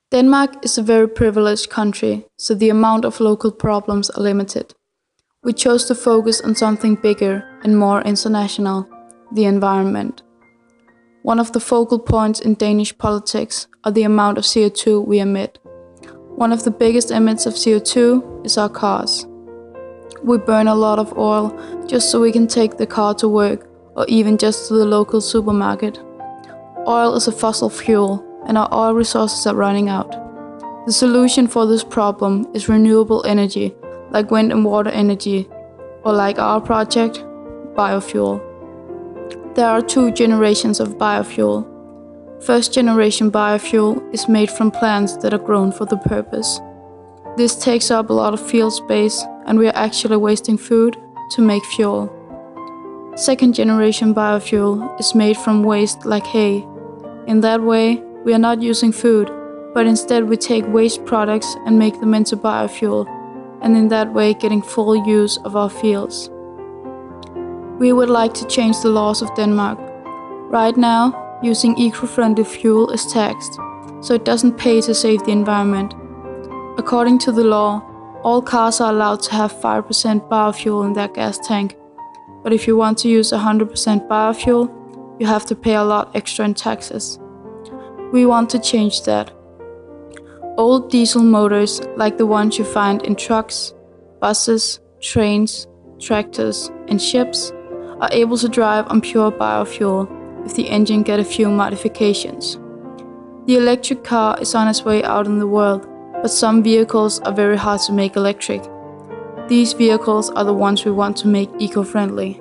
Denmark is a very privileged country, so the amount of local problems are limited. We chose to focus on something bigger and more international, the environment. One of the focal points in Danish politics are the amount of CO2 we emit. One of the biggest emitters of CO2 is our cars. We burn a lot of oil just so we can take the car to work or even just to the local supermarket. Oil is a fossil fuel, and our oil resources are running out. The solution for this problem is renewable energy, like wind and water energy, or like our project, biofuel. There are two generations of biofuel. First generation biofuel is made from plants that are grown for the purpose. This takes up a lot of field space, and we are actually wasting food to make fuel. Second generation biofuel is made from waste like hay. In that way, we are not using food, but instead we take waste products and make them into biofuel, and in that way getting full use of our fields. We would like to change the laws of Denmark. Right now, using eco-friendly fuel is taxed, so it doesn't pay to save the environment. According to the law, all cars are allowed to have 5% biofuel in their gas tank, but if you want to use 100% biofuel, you have to pay a lot extra in taxes. We want to change that. Old diesel motors, like the ones you find in trucks, buses, trains, tractors, and ships, are able to drive on pure biofuel if the engine gets a few modifications. The electric car is on its way out in the world, but some vehicles are very hard to make electric. These vehicles are the ones we want to make eco-friendly.